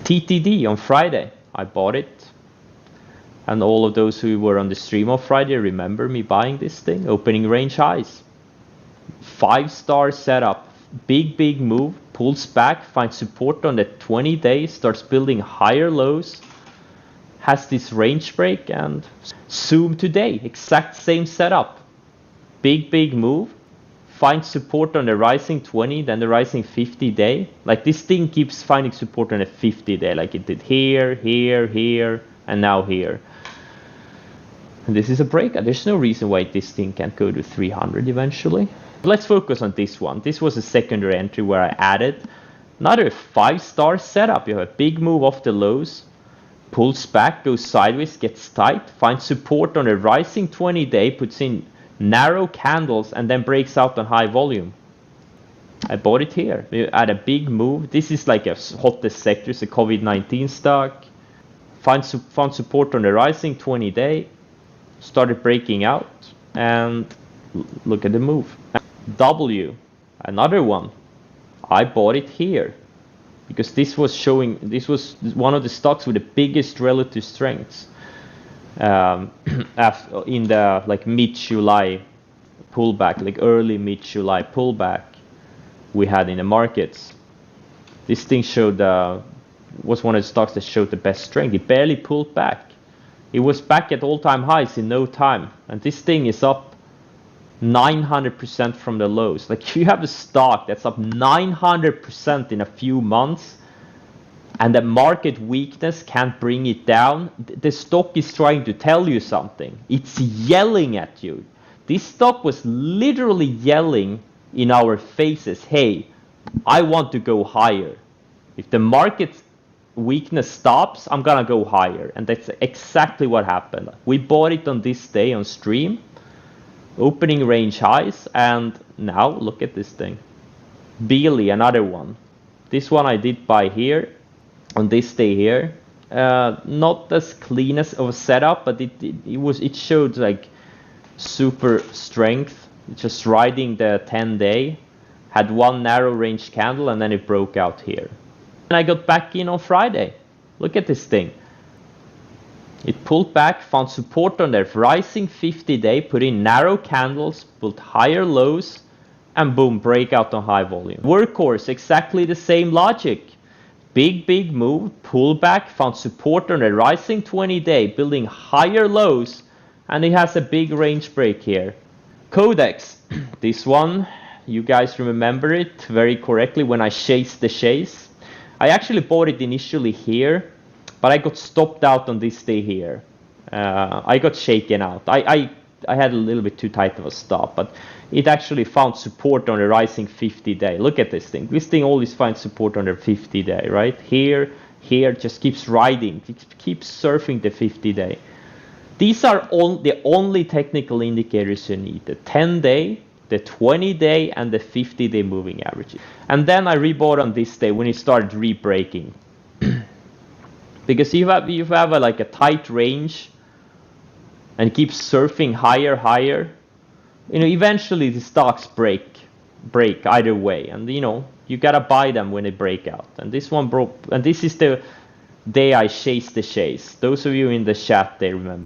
TTD on Friday, I bought it. And all of those who were on the stream on Friday remember me buying this thing, opening range highs. 5-star setup, big move, pulls back, finds support on the 20-day, starts building higher lows, has this range break, and zoom today, exact same setup. Big move, finds support on the rising 20, then the rising 50-day. Like this thing keeps finding support on the 50-day, like it did here, and now here. And this is a breakout. There's no reason why this thing can't go to 300 eventually. Let's focus on this one. This was a secondary entry where I added another 5-star setup. You have a big move off the lows, pulls back, goes sideways, gets tight, finds support on the rising 20-day, puts in narrow candles, and then breaks out on high volume. I bought it here. We had a big move. This is like a hottest sector. It's a COVID-19 stock. Found support on the rising 20-day, started breaking out, and look at the move. W, another one. I bought it here because this was one of the stocks with the biggest relative strengths in the like mid-July pullback, like early mid-July pullback we had in the markets. This thing showed was one of the stocks that showed the best strength. It barely pulled back. It was back at all-time highs in no time, and this thing is up 900% from the lows. Like you have a stock that's up 900% in a few months, and the market weakness can't bring it down. The stock is trying to tell you something. It's yelling at you. This stock was literally yelling in our faces, hey, I want to go higher. If the market weakness stops, I'm gonna go higher. And that's exactly what happened. We bought it on this day on stream, opening range highs, and now look at this thing. Beely, another one. This one I did buy here on this day here. Not as clean as of a setup, but it showed like super strength. Just riding the 10-day, had one narrow range candle, and then it broke out here. And I got back in on Friday. Look at this thing. It pulled back, found support on the rising 50-day, put in narrow candles, built higher lows, and boom, breakout on high volume. Workhorse, exactly the same logic. Big move, pull back, found support on the rising 20-day, building higher lows, and it has a big range break here. Codex, this one, you guys remember it very correctly when I chased the chase. I actually bought it initially here, but I got stopped out on this day here. I got shaken out. I had a little bit too tight of a stop, but it actually found support on the rising 50-day. Look at this thing. This thing always finds support on the 50-day, right? Here, just keeps riding, keeps surfing the 50-day. These are the only technical indicators you need. The 10-day, the 20-day, and the 50-day moving averages. And then I rebought on this day when it started re-breaking. Because you have like a tight range and keeps surfing higher, eventually the stocks break either way, and you gotta buy them when they break out. And this one broke, and this is the day I chased the chase. Those of you in the chat, they remember.